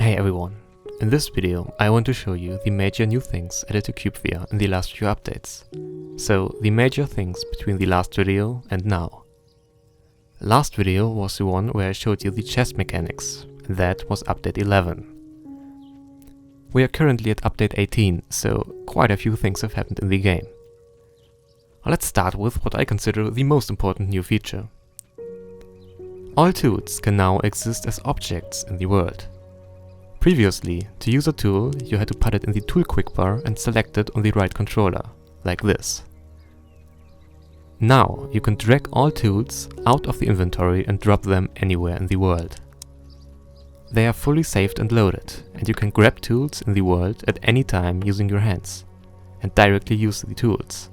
Hey everyone, in this video I want to show you the major new things added to cyubeVR in the last few updates. So, the major things between the last video and now. Last video was the one where I showed you the chest mechanics, and that was update 11. We are currently at update 18, so quite a few things have happened in the game. Let's start with what I consider the most important new feature. All tools can now exist as objects in the world. Previously, to use a tool, you had to put it in the tool quickbar and select it on the right controller, like this. Now, you can drag all tools out of the inventory and drop them anywhere in the world. They are fully saved and loaded, and you can grab tools in the world at any time using your hands, and directly use the tools.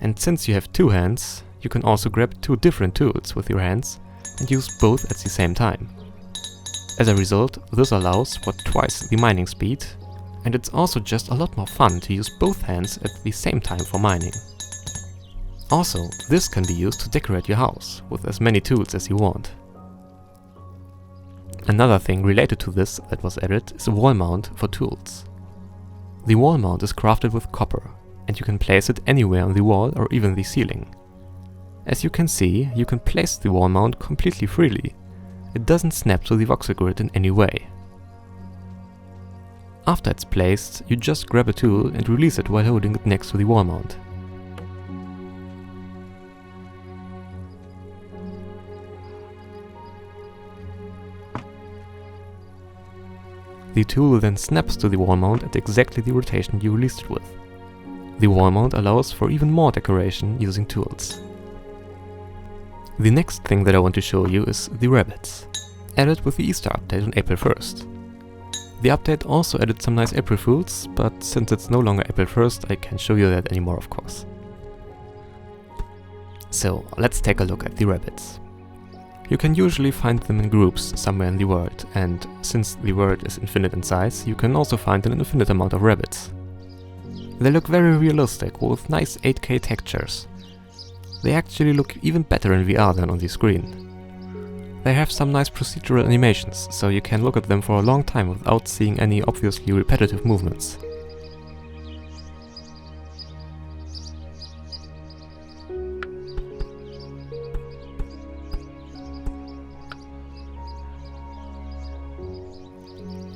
And since you have two hands, you can also grab two different tools with your hands and use both at the same time. As a result, this allows for twice the mining speed, and it's also just a lot more fun to use both hands at the same time for mining. Also, this can be used to decorate your house with as many tools as you want. Another thing related to this that was added is a wall mount for tools. The wall mount is crafted with copper, and you can place it anywhere on the wall or even the ceiling. As you can see, you can place the wall mount completely freely. It doesn't snap to the voxel grid in any way. After it's placed, you just grab a tool and release it while holding it next to the wall mount. The tool then snaps to the wall mount at exactly the rotation you released it with. The wall mount allows for even more decoration using tools. The next thing that I want to show you is the rabbits, added with the Easter update on April 1st. The update also added some nice April Fools, but since it's no longer April 1st, I can't show you that anymore, of course. So, let's take a look at the rabbits. You can usually find them in groups somewhere in the world, and since the world is infinite in size, you can also find an infinite amount of rabbits. They look very realistic, with nice 8K textures. They actually look even better in VR than on the screen. They have some nice procedural animations, so you can look at them for a long time without seeing any obviously repetitive movements.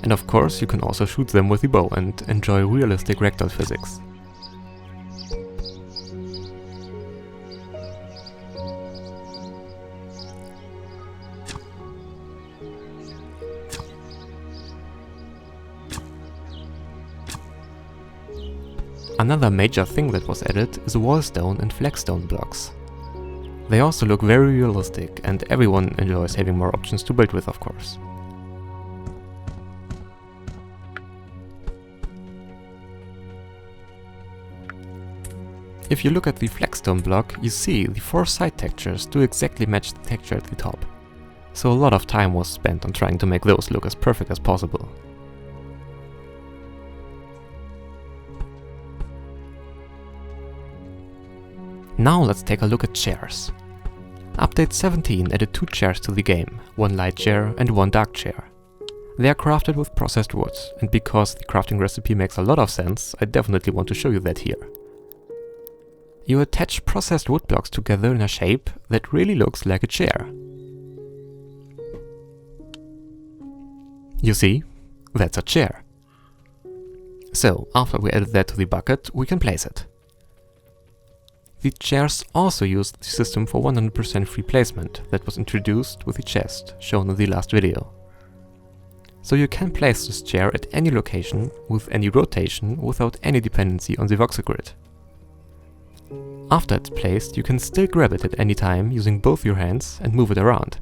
And of course, you can also shoot them with the bow and enjoy realistic ragdoll physics. Another major thing that was added is wallstone and flagstone blocks. They also look very realistic, and everyone enjoys having more options to build with, of course. If you look at the flagstone block, you see the four side textures do exactly match the texture at the top. So a lot of time was spent on trying to make those look as perfect as possible. Now let's take a look at chairs. Update 17 added two chairs to the game, one light chair and one dark chair. They are crafted with processed wood, and because the crafting recipe makes a lot of sense, I definitely want to show you that here. You attach processed wood blocks together in a shape that really looks like a chair. You see? That's a chair. So, after we added that to the bucket, we can place it. The chairs also used the system for 100% free placement that was introduced with the chest, shown in the last video. So you can place this chair at any location, with any rotation, without any dependency on the voxel grid. After it's placed, you can still grab it at any time using both your hands and move it around.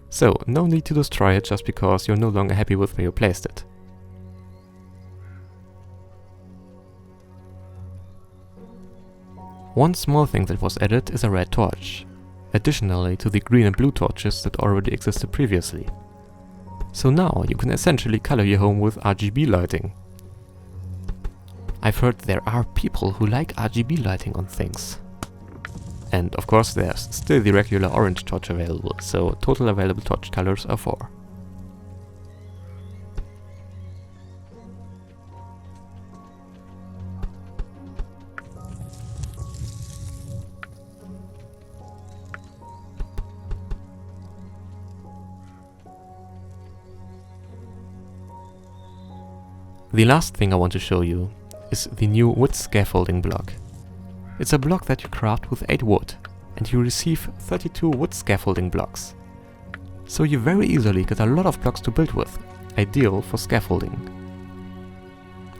So, no need to destroy it just because you're no longer happy with where you placed it. One small thing that was added is a red torch, additionally to the green and blue torches that already existed previously. So now you can essentially color your home with RGB lighting. I've heard there are people who like RGB lighting on things. And of course there's still the regular orange torch available, so total available torch colors are 4. The last thing I want to show you is the new wood scaffolding block. It's a block that you craft with 8 wood, and you receive 32 wood scaffolding blocks. So you very easily get a lot of blocks to build with, ideal for scaffolding.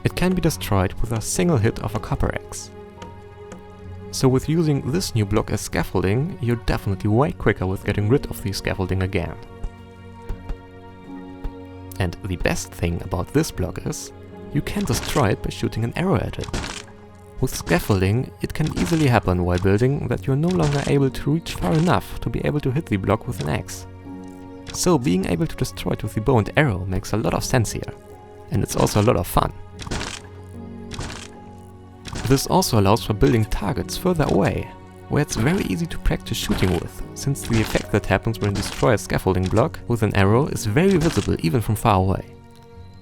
It can be destroyed with a single hit of a copper axe. So with using this new block as scaffolding, you're definitely way quicker with getting rid of the scaffolding again. And the best thing about this block is, you can destroy it by shooting an arrow at it. With scaffolding, it can easily happen while building that you're no longer able to reach far enough to be able to hit the block with an axe. So being able to destroy it with the bow and arrow makes a lot of sense here, and it's also a lot of fun. This also allows for building targets further away, where it's very easy to practice shooting with, since the effect that happens when you destroy a scaffolding block with an arrow is very visible even from far away.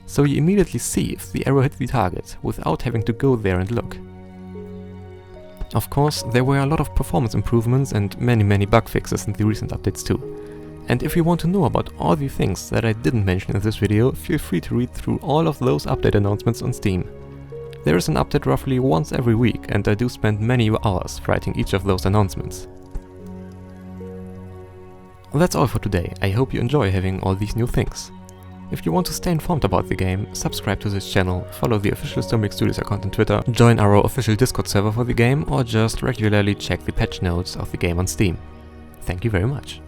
So you immediately see if the arrow hit the target, without having to go there and look. Of course, there were a lot of performance improvements and many bug fixes in the recent updates too. And if you want to know about all the things that I didn't mention in this video, feel free to read through all of those update announcements on Steam. There is an update roughly once every week, and I do spend many hours writing each of those announcements. That's all for today. I hope you enjoy having all these new things. If you want to stay informed about the game, subscribe to this channel, follow the official Stonebrick Studios account on Twitter, join our official Discord server for the game, or just regularly check the patch notes of the game on Steam. Thank you very much.